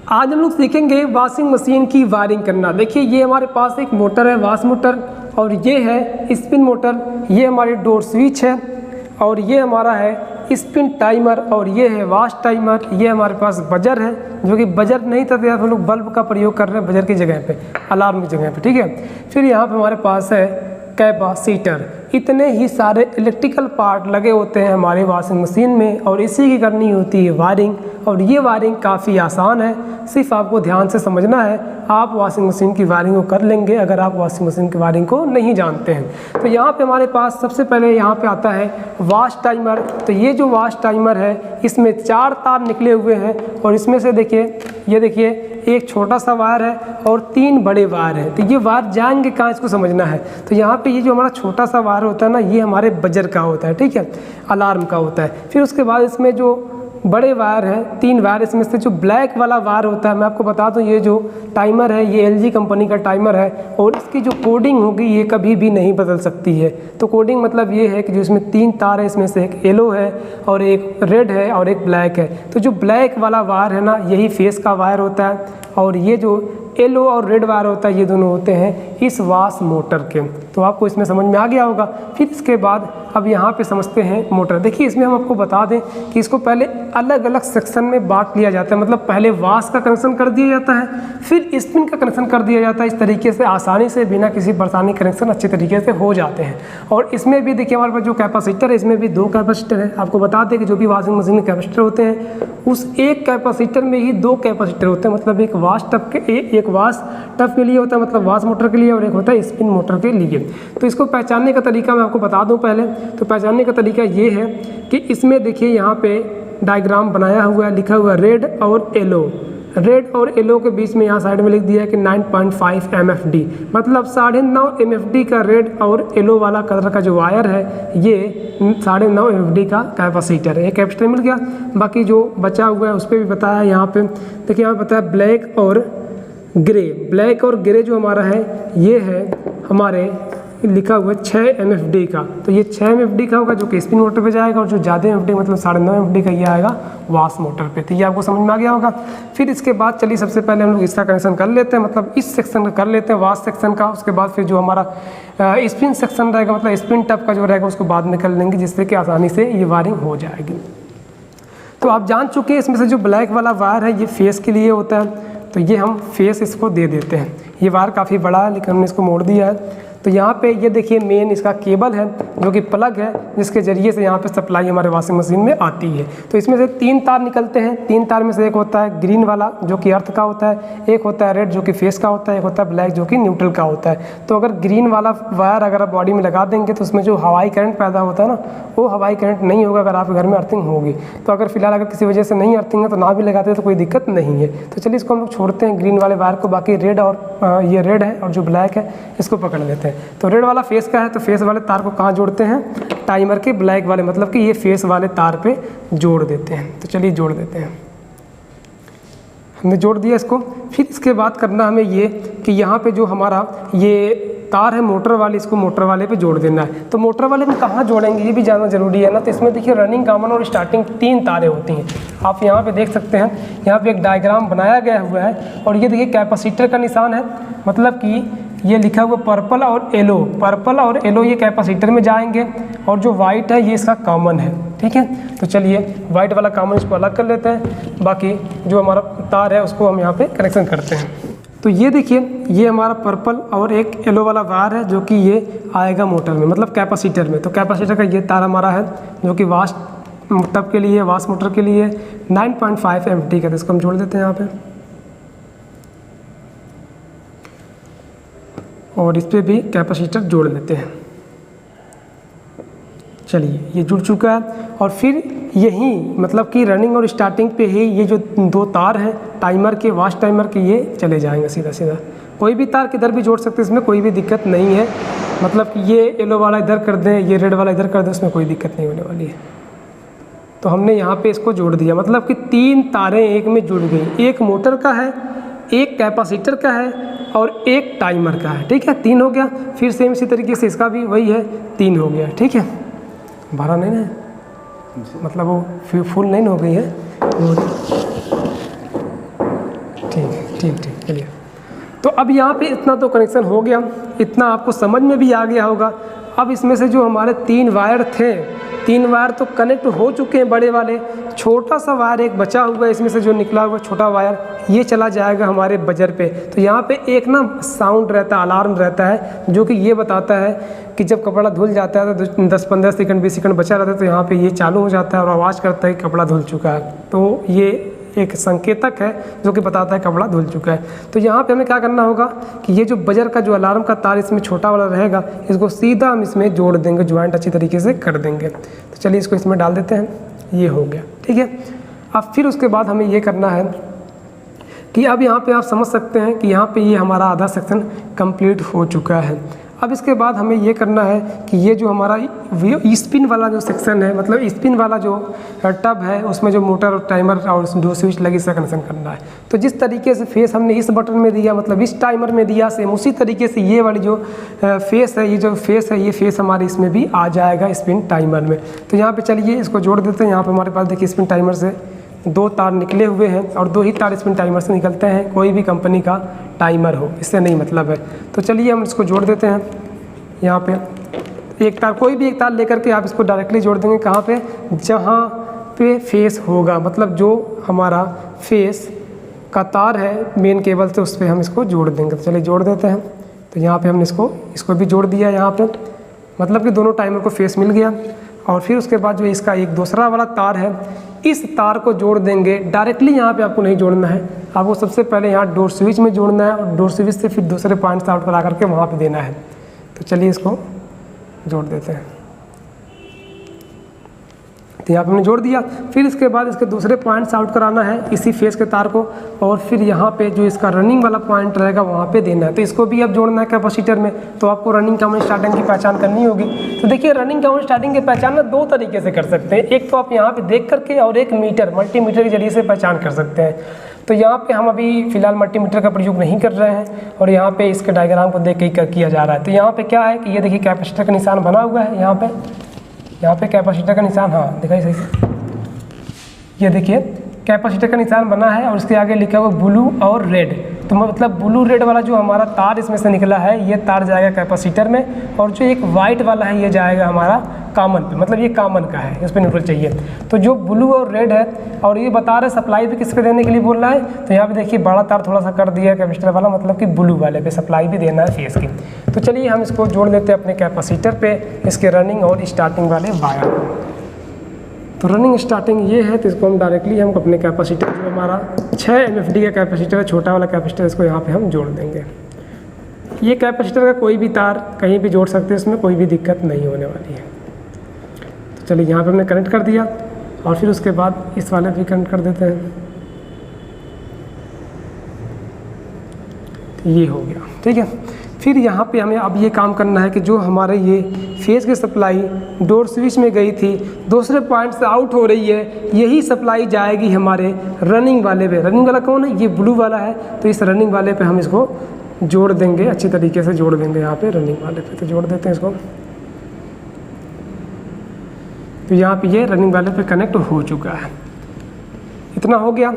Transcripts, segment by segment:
आज हम लोग सीखेंगे वॉशिंग मशीन की वायरिंग करना। देखिए ये हमारे पास एक मोटर है वॉश मोटर, और ये है स्पिन मोटर, ये हमारी डोर स्विच है, और ये हमारा है स्पिन टाइमर, और ये है वॉश टाइमर। ये हमारे पास बजर है, जो कि बजर नहीं था तो हम लोग बल्ब का प्रयोग कर रहे हैं बजर की जगह पे, अलार्म की जगह पे, ठीक है। फिर यहाँ पे हमारे पास है कैपेसिटर। इतने ही सारे इलेक्ट्रिकल पार्ट लगे होते हैं हमारे वॉशिंग मशीन में, और इसी की करनी होती है वायरिंग। और ये वायरिंग काफ़ी आसान है, सिर्फ आपको ध्यान से समझना है। आप वॉशिंग मशीन की वायरिंग को कर लेंगे अगर आप वॉशिंग मशीन की वायरिंग को नहीं जानते हैं। तो यहाँ पे हमारे पास सबसे पहले यहाँ पे आता है वॉश टाइमर। तो ये जो वॉश टाइमर है इसमें 4 तार निकले हुए हैं, और इसमें से देखिए, ये देखिए एक छोटा सा वायर है और 3 बड़े वायर हैं। तो ये वायर जाएंगे कहाँ, इसको समझना है। तो यहाँ पे ये जो हमारा छोटा सा वायर होता है ना, ये हमारे बजर का होता है, ठीक है, अलार्म का होता है। फिर उसके बाद इसमें जो बड़े वायर हैं 3 वायर, इसमें से जो ब्लैक वाला वायर होता है, मैं आपको बता दूं ये जो टाइमर है ये LG कंपनी का टाइमर है, और इसकी जो कोडिंग होगी ये कभी भी नहीं बदल सकती है। तो कोडिंग मतलब ये है कि जो इसमें 3 तार है, इसमें से एक येलो है और एक रेड है और एक ब्लैक है। तो जो ब्लैक वाला वायर है ना, यही फेस का वायर होता है, और ये जो येलो और रेड वायर होता है ये दोनों होते हैं इस वॉश मोटर के। तो आपको इसमें समझ में आ गया होगा। फिर इसके बाद अब यहाँ पे समझते हैं मोटर। देखिए इसमें हम आपको बता दें कि इसको पहले अलग अलग सेक्शन में बांट लिया जाता है। मतलब पहले वॉश का कनेक्शन कर दिया जाता है, फिर स्पिन का कनेक्शन कर दिया जाता है। इस तरीके से आसानी से बिना किसी परेशानी कनेक्शन अच्छे तरीके से हो जाते हैं। और इसमें भी देखिए हमारे पास जो कैपेसिटर है, इसमें भी 2 कैपेसिटर है। आपको बता दें कि जो भी वॉशिंग मशीन में कैपेसिटर होते हैं उस एक कैपेसिटर में ही 2 कैपेसिटर होते हैं। मतलब एक वॉश टब के एक वॉश टब के लिए होता है, मतलब वॉश मोटर के लिए, और एक होता है स्पिन मोटर के लिए। तो इसको पहचानने का तरीका मैं आपको बता दूं पहले। तो पहचानने का तरीका ये है कि इसमें देखिए यहाँ पे डायग्राम बनाया हुआ है, लिखा हुआ है रेड और येलो। रेड और येलो के बीच में यहाँ साइड में लिख दिया है कि 9.5 MFD, मतलब 9.5 MFD का रेड और येलो वाला कलर का जो वायर है ये 9.5 MFD का कैपेसिटर है। एक कैपेसिटर मिल गया। बाकी जो बचा हुआ है उस पर भी बताया है। यहाँ पे देखिए यहाँ बताया ब्लैक और ग्रे। ब्लैक और ग्रे जो हमारा है ये है हमारे लिखा हुआ है 6 MFD का। तो ये 6 MFD का होगा जो कि स्पिन मोटर पे जाएगा, और जो ज़्यादा MFD मतलब 9.5 MFD का ये आएगा वॉश मोटर पे। तो ये आपको समझ में आ गया होगा। फिर इसके बाद चलिए सबसे पहले हम लोग इसका कनेक्शन कर लेते हैं, मतलब इस सेक्शन का कर लेते हैं वॉश सेक्शन का। उसके बाद फिर जो हमारा स्पिन सेक्शन रहेगा, मतलब स्पिन टब का जो रहेगा उसको बाद में कर लेंगे, जिससे कि आसानी से ये वायरिंग हो जाएगी। तो आप जान चुके हैं इसमें से जो ब्लैक वाला वायर है ये फेस के लिए होता है, तो ये हम फेस इसको दे देते हैं। ये वायर काफ़ी बड़ा है लेकिन हमने इसको मोड़ दिया है। तो यहाँ पे ये देखिए मेन इसका केबल है जो कि प्लग है, जिसके ज़रिए से यहाँ पे सप्लाई हमारे वॉशिंग मशीन में आती है। तो इसमें से 3 तार निकलते हैं। 3 तार में से एक होता है ग्रीन वाला जो कि अर्थ का होता है, एक होता है रेड जो कि फेस का होता है, एक होता है ब्लैक जो कि न्यूट्रल का होता है। तो अगर ग्रीन वाला वायर अगर आप बॉडी में लगा देंगे तो उसमें जो हवाई करंट पैदा होता है ना, वो हवाई करंट नहीं होगा अगर आपके घर में अर्थिंग होगी। तो अगर फिलहाल अगर किसी वजह से नहीं अर्थिंग है तो ना भी लगाते तो कोई दिक्कत नहीं है। तो चलिए इसको हम लोग छोड़ते हैं ग्रीन वाले वायर को। बाकी रेड और ये रेड है और जो ब्लैक है इसको पकड़ लेते हैं। तो रेड वाला फेस का है, तो फेस वाले तार को कहाँ जोड़ते हैं, टाइमर के ब्लैक वाले, मतलब कि ये फेस वाले तार पे जोड़ देते हैं। तो चलिए जोड़ देते हैं, हमने जोड़ दिया इसको। फिर इसके बाद करना हमें ये कि यहाँ पे जो हमारा ये तार है मोटर वाली, इसको मोटर वाले पे जोड़ देना है। तो मोटर वाले में कहाँ जोड़ेंगे ये भी जानना जरूरी है ना। तो इसमें देखिए रनिंग, कॉमन और स्टार्टिंग 3 तारें होती हैं। आप यहाँ पे देख सकते हैं, यहाँ पे एक डायग्राम बनाया गया हुआ है, और ये देखिए कैपेसिटर का निशान है, मतलब कि ये लिखा हुआ पर्पल और येलो। पर्पल और येलो ये कैपेसिटर में जाएंगे, और जो वाइट है ये इसका कॉमन है, ठीक है। तो चलिए वाइट वाला कॉमन इसको अलग कर लेते हैं। बाकी जो हमारा तार है उसको हम यहाँ पे कनेक्शन करते हैं। तो ये देखिए ये हमारा पर्पल और एक येलो वाला वायर है जो कि ये आएगा मोटर में, मतलब कैपेसिटर में। तो कैपेसिटर का ये तार हमारा है जो कि वॉश टब के लिए, वॉश मोटर के लिए 9.5 MFD का। तो इसको हम जोड़ देते हैं यहाँ पे, और इस पर भी कैपेसिटर जोड़ लेते हैं। चलिए ये जुड़ चुका है। और फिर यही मतलब कि रनिंग और स्टार्टिंग पे ही ये जो 2 तार हैं टाइमर के, वॉश टाइमर के, ये चले जाएंगे सीधा सीधा। कोई भी तार किधर भी जोड़ सकते हैं, इसमें कोई भी दिक्कत नहीं है। मतलब कि ये येलो वाला इधर कर दें, ये रेड वाला इधर कर दें, उसमें कोई दिक्कत नहीं होने वाली है। तो हमने यहाँ पे इसको जोड़ दिया, मतलब कि 3 तारें एक में जुड़ गई। एक मोटर का है, एक कैपेसिटर का है और एक टाइमर का है, ठीक है। 3 हो गया। फिर सेम इसी तरीके से इसका भी वही है, 3 हो गया, ठीक है। भरा नहीं है, मतलब वो फुल नहीं हो गई है। ठीक चलिए। तो अब यहाँ पे इतना तो कनेक्शन हो गया, इतना आपको समझ में भी आ गया होगा। अब इसमें से जो हमारे 3 वायर थे, 3 वायर तो कनेक्ट हो चुके हैं बड़े वाले, छोटा सा वायर एक बचा हुआ है, इसमें से जो निकला हुआ छोटा वायर ये चला जाएगा हमारे बजर पे। तो यहाँ पे एक ना साउंड रहता है, अलार्म रहता है, जो कि ये बताता है कि जब कपड़ा धुल जाता है तो 10-15 सेकंड 20 सेकंड बचा रहता है, तो यहाँ पे ये चालू हो जाता है और आवाज़ करता है कि कपड़ा धुल चुका है। तो ये एक संकेतक है जो कि बताता है कपड़ा धुल चुका है। तो यहाँ पे हमें क्या करना होगा कि ये जो बजर का जो अलार्म का तार इसमें छोटा वाला रहेगा, इसको सीधा हम इसमें जोड़ देंगे, ज्वाइंट अच्छी तरीके से कर देंगे। तो चलिए इसको इसमें डाल देते हैं, ये हो गया, ठीक है। अब फिर उसके बाद हमें ये करना है कि अब यहाँ पे आप समझ सकते हैं कि यहाँ पे ये हमारा आधा सेक्शन कंप्लीट हो चुका है। अब इसके बाद हमें ये करना है कि ये जो हमारा स्पिन वाला जो सेक्शन है, मतलब स्पिन वाला जो टब है, उसमें जो मोटर और टाइमर और 2 स्विच लगी इसका कनेक्शन करना है। तो जिस तरीके से फेस हमने इस बटन में दिया, मतलब इस टाइमर में दिया, सेम उसी तरीके से ये वाली जो फेस है, ये जो फेस है, ये फेस हमारे इसमें भी आ जाएगा स्पिन टाइमर में। तो यहाँ पर चलिए इसको जोड़ देते हैं। यहाँ पर हमारे पास देखिए स्पिन टाइमर से 2 तार निकले हुए हैं और 2 ही तार स्पिन टाइमर से निकलते हैं, कोई भी कंपनी का टाइमर हो, इससे नहीं मतलब है। तो चलिए हम इसको जोड़ देते हैं। यहाँ पे एक तार, कोई भी एक तार लेकर के आप इसको डायरेक्टली जोड़ देंगे, कहाँ पे, जहाँ पे फेस होगा, मतलब जो हमारा फेस का तार है मेन केबल से, उस पर हम इसको जोड़ देंगे। तो चलिए जोड़ देते हैं। तो यहाँ पे हमने इसको भी जोड़ दिया यहाँ पे, मतलब कि दोनों टाइमर को फेस मिल गया। और फिर उसके बाद जो इसका एक दूसरा वाला तार है, इस तार को जोड़ देंगे। डायरेक्टली यहाँ पे आपको नहीं जोड़ना है, आपको सबसे पहले यहाँ डोर स्विच में जोड़ना है और डोर स्विच से फिर दूसरे पॉइंट आउट करा करके वहाँ पे देना है। तो चलिए इसको जोड़ देते हैं। तो यहाँ पे हमने जोड़ दिया। फिर इसके बाद इसके दूसरे पॉइंट्स आउट कराना है इसी फेस के तार को, और फिर यहाँ पे जो इसका रनिंग वाला पॉइंट रहेगा वहाँ पे देना है। तो इसको भी अब जोड़ना है कैपेसिटर में। तो आपको रनिंग काउंट स्टार्टिंग की पहचान करनी होगी। तो देखिए रनिंग काउंट स्टार्टिंग की पहचान ना 2 तरीके से कर सकते हैं। एक तो आप यहाँ पे देख करके, और एक मल्टीमीटर के जरिए से पहचान कर सकते हैं। तो यहाँ पे हम अभी फ़िलहाल मल्टीमीटर का प्रयोग नहीं कर रहे हैं और यहाँ पे इसके डायग्राम को देख के किया जा रहा है। तो यहाँ पे क्या है कि ये देखिए कैपेसिटर का निशान बना हुआ है, यहाँ पे कैपेसिटर का निशान, हाँ दिखाई सही से, ये देखिए कैपेसिटर का निशान बना है और इसके आगे लिखा हुआ ब्लू और रेड। तो मतलब ब्लू रेड वाला जो हमारा तार इसमें से निकला है, ये तार जाएगा कैपेसिटर में, और जो एक वाइट वाला है ये जाएगा हमारा कॉमन पे, मतलब ये कॉमन का है, इस पर न्यूट्रल चाहिए। तो जो ब्लू और रेड है, और ये बता रहे सप्लाई भी किस पे देने के लिए बोल रहा है, तो यहाँ पे देखिए बड़ा तार थोड़ा सा कर दिया है कैपेसिटर वाला, मतलब कि ब्लू वाले पे सप्लाई भी देना है फेस की। तो चलिए हम इसको जोड़ देते हैं अपने कैपेसिटर पे, इसके रनिंग और स्टार्टिंग वाले वायर। तो रनिंग स्टार्टिंग ये है, तो इसको हम डायरेक्टली हम अपने कैपेसिटर जो हमारा 6 MFD का कैपेसिटर है, छोटा वाला कैपेसिटर, इसको यहाँ पे हम जोड़ देंगे। ये कैपेसिटर का कोई भी तार कहीं भी जोड़ सकते हैं, इसमें कोई भी दिक्कत नहीं होने वाली है। तो चलिए यहाँ पे हमने कनेक्ट कर दिया और फिर उसके बाद इस वाले भी कनेक्ट कर देते हैं। तो ये हो गया, ठीक है। फिर यहाँ पे हमें अब ये काम करना है कि जो हमारे ये फेस की सप्लाई डोर स्विच में गई थी, दूसरे पॉइंट से आउट हो रही है, यही सप्लाई जाएगी हमारे रनिंग वाले पे। रनिंग वाला कौन है, ये ब्लू वाला है। तो इस रनिंग वाले पे हम इसको जोड़ देंगे, अच्छी तरीके से जोड़ देंगे यहाँ पे रनिंग वाले पे। तो जोड़ देते हैं इसको। तो यहाँ पे ये रनिंग वाले पे कनेक्ट हो चुका है। इतना हो गया।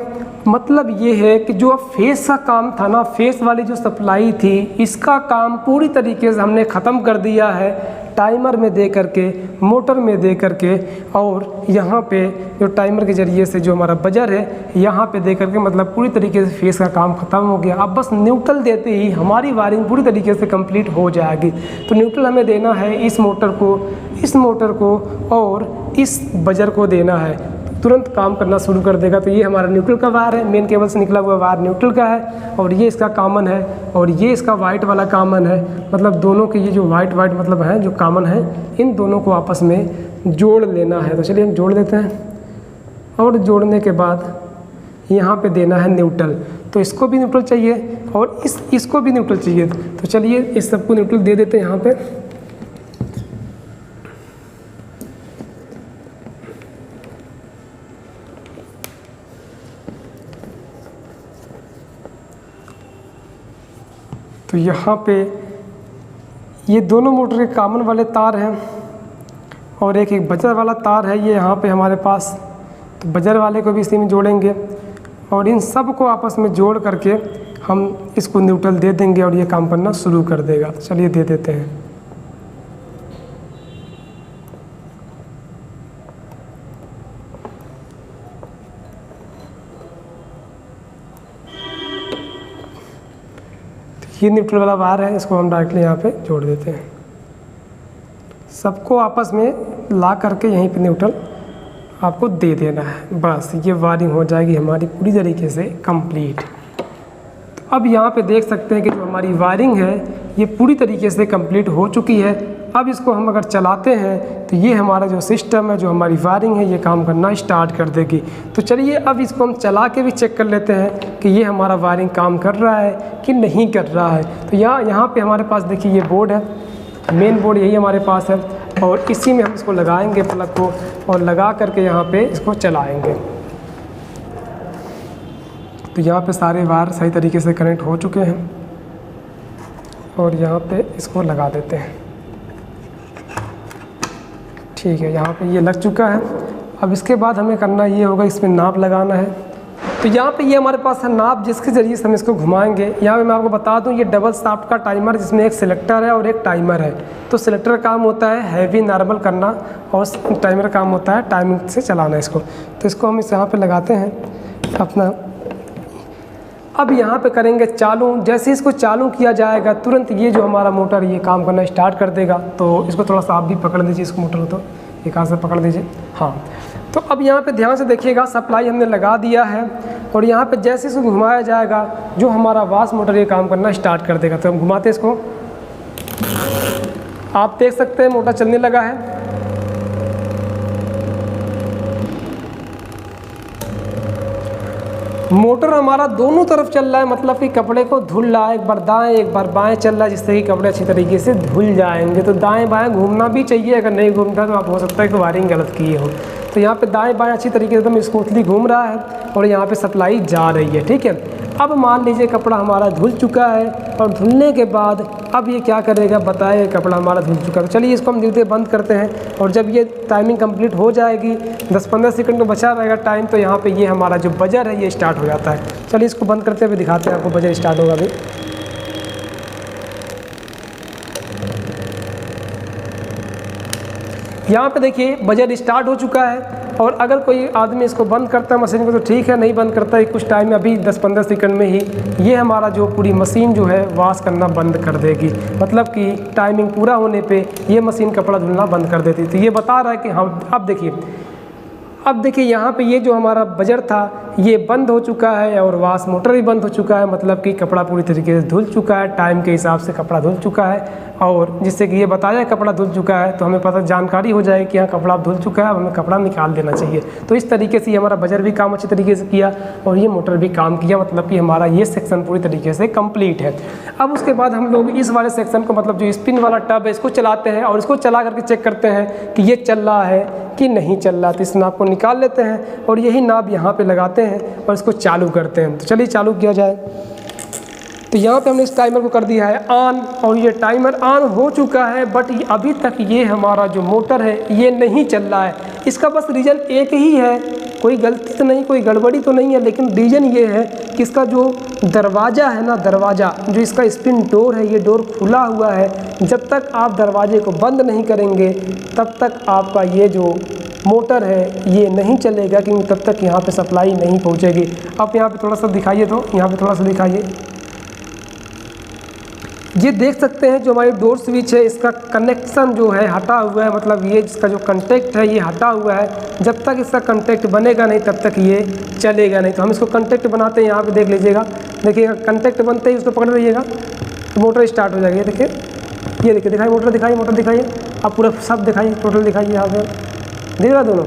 मतलब ये है कि जो फेस का काम था ना, फेस वाली जो सप्लाई थी, इसका काम पूरी तरीके से हमने ख़त्म कर दिया है टाइमर में दे करके, मोटर में दे करके, और यहाँ पे जो टाइमर के ज़रिए से जो हमारा बजर है यहाँ पे दे करके, मतलब पूरी तरीके से फेस का काम ख़त्म हो गया। अब बस न्यूट्रल देते ही हमारी वायरिंग पूरी तरीके से कंप्लीट हो जाएगी। तो न्यूट्रल हमें देना है इस मोटर को और इस बजर को देना है, तुरंत काम करना शुरू कर देगा। तो ये हमारा न्यूट्रल का वायर है, मेन केबल से निकला हुआ वायर न्यूट्रल का है, और ये इसका कॉमन है, और ये इसका वाइट वाला कॉमन है। मतलब दोनों के ये जो वाइट मतलब है जो कॉमन है, इन दोनों को आपस में जोड़ लेना है। तो चलिए हम जोड़ देते हैं, और जोड़ने के बाद यहाँ पे देना है न्यूट्रल। तो इसको भी न्यूट्रल चाहिए और इसको भी न्यूट्रल चाहिए। तो चलिए इस सबको न्यूट्रल दे देते हैं यहाँ पे। तो यहाँ पे ये दोनों मोटर के कॉमन वाले तार हैं और एक बजर वाला तार है ये यहाँ पे हमारे पास। तो बजर वाले को भी इसी में जोड़ेंगे और इन सब को आपस में जोड़ करके हम इसको न्यूट्रल दे देंगे और ये काम करना शुरू कर देगा। चलिए दे देते हैं। ये न्यूट्रल वाला वायर है, इसको हम डायरेक्टली यहाँ पे जोड़ देते हैं। सबको आपस में ला करके यहीं पे न्यूट्रल आपको दे देना है, बस ये वायरिंग हो जाएगी हमारी पूरी तरीके से कंप्लीट। तो अब यहाँ पे देख सकते हैं कि जो हमारी वायरिंग है ये पूरी तरीके से कंप्लीट हो चुकी है। अब इसको हम अगर चलाते हैं तो ये हमारा जो सिस्टम है, जो हमारी वायरिंग है, ये काम करना स्टार्ट कर देगी। तो चलिए अब इसको हम चला के भी चेक कर लेते हैं कि ये हमारा वायरिंग काम कर रहा है कि नहीं कर रहा है। तो यहाँ पे हमारे पास देखिए ये बोर्ड है, मेन बोर्ड यही हमारे पास है और इसी में हम इसको लगाएंगे प्लग को और लगा करके यहाँ पे इसको चलाएंगे। तो यहाँ पे सारे वायर सही तरीके से कनेक्ट हो चुके हैं और यहाँ पे इसको लगा देते हैं। ठीक है, यहाँ पे ये लग चुका है। अब इसके बाद हमें करना ये होगा, इसमें नाप लगाना है। तो यहाँ पे ये हमारे पास है नाप, जिसके ज़रिए से हम इसको घुमाएंगे। यहाँ पे मैं आपको बता दूँ ये डबल शाफ्ट का टाइमर, जिसमें एक सिलेक्टर है और एक टाइमर है। तो सिलेक्टर का काम होता है हैवी नॉर्मल करना और टाइमर का काम होता है टाइमिंग से चलाना इसको। तो इसको हम इस यहाँ पे लगाते हैं अपना। अब यहाँ पे करेंगे चालू। जैसे इसको चालू किया जाएगा तुरंत ये जो हमारा मोटर ये काम करना स्टार्ट कर देगा। तो इसको थोड़ा सा आप भी पकड़ लीजिए, इसको मोटर तो एक हाथ से पकड़ दीजिए। हाँ, तो अब यहाँ पे ध्यान से देखिएगा, सप्लाई हमने लगा दिया है और यहाँ पे जैसे इसको घुमाया जाएगा जो हमारा वाश मोटर ये काम करना स्टार्ट कर देगा। तो हम घुमाते हैं इसको, आप देख सकते हैं मोटर चलने लगा है। मोटर हमारा दोनों तरफ चल रहा है, मतलब कि कपड़े को धुल रहा है, एक बार दाएं एक बार बाएं चल रहा है, जिससे कि कपड़े अच्छी तरीके से धुल जाएंगे। तो दाएं बाएं घूमना भी चाहिए, अगर नहीं घूमता तो आप हो सकता है कि वायरिंग गलत की हो। तो यहाँ पे दाएं बाएं अच्छी तरीके से एकदम स्मूथली घूम रहा है और यहाँ पे सप्लाई जा रही है। ठीक है, अब मान लीजिए कपड़ा हमारा धुल चुका है और धुलने के बाद अब ये क्या करेगा बताए, कपड़ा हमारा धुल चुका है। तो चलिए इसको हम धीरे धीरे बंद करते हैं और जब ये टाइमिंग कंप्लीट हो जाएगी, 10-15 सेकंड में बचा रहेगा टाइम, तो यहाँ पे ये हमारा जो बजर है ये स्टार्ट हो जाता है। चलिए इसको बंद करते हुए दिखाते हैं आपको, बजर स्टार्ट होगा अभी। यहाँ पे देखिए बजर स्टार्ट हो चुका है और अगर कोई आदमी इसको बंद करता है मशीन को तो ठीक है, नहीं बंद करता है कुछ टाइम में, अभी 10-15 सेकंड में ही ये हमारा जो पूरी मशीन जो है वॉश करना बंद कर देगी। मतलब कि टाइमिंग पूरा होने पे ये मशीन कपड़ा धुलना बंद कर देती। तो ये बता रहा है कि हम अब देखिए यहाँ पे ये जो हमारा बजर था ये बंद हो चुका है और वॉश मोटर भी बंद हो चुका है। मतलब कि कपड़ा पूरी तरीके से धुल चुका है, टाइम के हिसाब से कपड़ा धुल चुका है और जिससे कि ये बताया कपड़ा धुल चुका है तो हमें पता जानकारी हो जाए कि हाँ कपड़ा धुल चुका है, अब हमें कपड़ा निकाल देना चाहिए। तो इस तरीके से हमारा बजर भी काम अच्छी तरीके से किया और ये मोटर भी काम किया। मतलब कि हमारा ये सेक्शन पूरी तरीके से कंप्लीट है। अब उसके बाद हम लोग इस वाले सेक्शन को, मतलब जो स्पिन वाला टब है, इसको चलाते हैं और इसको चला करके चेक करते हैं कि ये चल रहा है कि नहीं चल रहा। तो इस नाप को निकाल लेते हैं और यही नाप यहाँ पे लगाते हैं और इसको चालू करते हैं। तो चलिए चालू किया जाए। तो यहाँ पे हमने इस टाइमर को कर दिया है ऑन और ये टाइमर ऑन हो चुका है, बट अभी तक ये हमारा जो मोटर है ये नहीं चल रहा है। इसका बस रीज़न एक ही है, कोई गलती तो नहीं, कोई गड़बड़ी तो नहीं है, लेकिन रीज़न ये है कि इसका जो दरवाज़ा है ना, दरवाज़ा जो इसका स्पिन डोर है, ये डोर खुला हुआ है। जब तक आप दरवाजे को बंद नहीं करेंगे तब तक आपका ये जो मोटर है ये नहीं चलेगा, क्योंकि तब तक यहाँ पे सप्लाई नहीं पहुँचेगी। आप यहाँ पे थोड़ा सा दिखाइए, तो यहाँ पे थोड़ा सा दिखाइए। ये देख सकते हैं जो हमारी डोर स्विच है इसका कनेक्शन जो है हटा हुआ है, मतलब ये जिसका जो कंटेक्ट है ये हटा हुआ है। जब तक इसका कंटेक्ट बनेगा नहीं तब तक ये चलेगा नहीं। तो हम इसको कंटेक्ट बनाते हैं, यहाँ पे देख लीजिएगा, देखिएगा कंटेक्ट बनते ही उसको पकड़ लीजिएगा तो मोटर स्टार्ट हो जाएगी। ये देखिए, ये देखिए, दिखाइए मोटर, दिखाइए मोटर, दिखाइए आप पूरा सब दिखाइए, टोटल दिखाइए, यहाँ पर दिख रहा दोनों।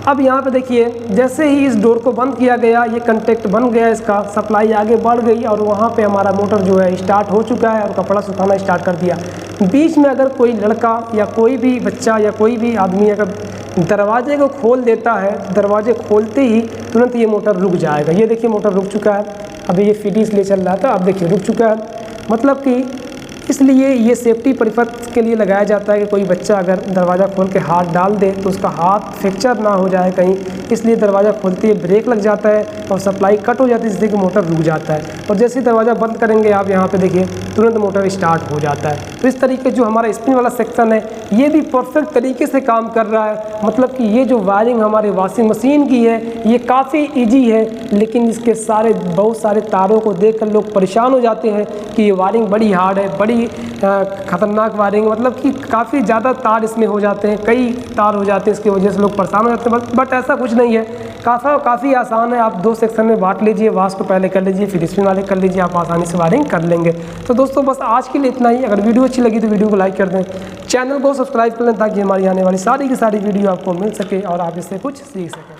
अब यहाँ पे देखिए जैसे ही इस डोर को बंद किया गया ये कंटेक्ट बन गया, इसका सप्लाई आगे बढ़ गई और वहाँ पे हमारा मोटर जो है स्टार्ट हो चुका है और कपड़ा सुखाना स्टार्ट कर दिया। बीच में अगर कोई लड़का या कोई भी बच्चा या कोई भी आदमी अगर दरवाजे को खोल देता है, दरवाजे खोलते ही तुरंत ये मोटर रुक जाएगा। ये देखिए मोटर रुक चुका है, अभी ये फिटी इसलिए चल रहा था, अब देखिए रुक चुका है। मतलब कि इसलिए ये सेफ्टी पर्पज़ के लिए लगाया जाता है कि कोई बच्चा अगर दरवाज़ा खोल के हाथ डाल दे तो उसका हाथ फ्रैक्चर ना हो जाए कहीं, इसलिए दरवाज़ा खोलते ही ब्रेक लग जाता है। और सप्लाई कट हो जाती है, जिससे कि मोटर रुक जाता है। और जैसे ही दरवाज़ा बंद करेंगे आप यहाँ पे देखिए तुरंत मोटर स्टार्ट हो जाता है। तो इस तरीके जो हमारा स्पिन वाला सेक्शन है ये भी परफेक्ट तरीके से काम कर रहा है। मतलब कि ये जो वायरिंग हमारे वॉशिंग मशीन की है ये काफ़ी ईजी है, लेकिन इसके बहुत सारे तारों को देखकर लोग परेशान हो जाते हैं कि ये वायरिंग बड़ी हार्ड है, बड़ी ख़तरनाक वायरिंग, मतलब कि काफ़ी ज़्यादा तार इसमें हो जाते हैं, कई तार हो जाते हैं, इसकी वजह से लोग परेशान हो जाते हैं। बट ऐसा कुछ नहीं है, काफ़ी आसान है। आप 2 सेक्शन में बांट लीजिए, वाश को पहले कर लीजिए फिर स्पिन वाले कर लीजिए, आप आसानी से वायरिंग कर लेंगे। तो दोस्तों बस आज के लिए इतना ही। अगर वीडियो अच्छी लगी तो वीडियो को लाइक कर दें, चैनल को सब्सक्राइब कर लें ताकि हमारी आने वाली सारी की सारी वीडियो आपको मिल सके और आप इससे कुछ सीख सकें।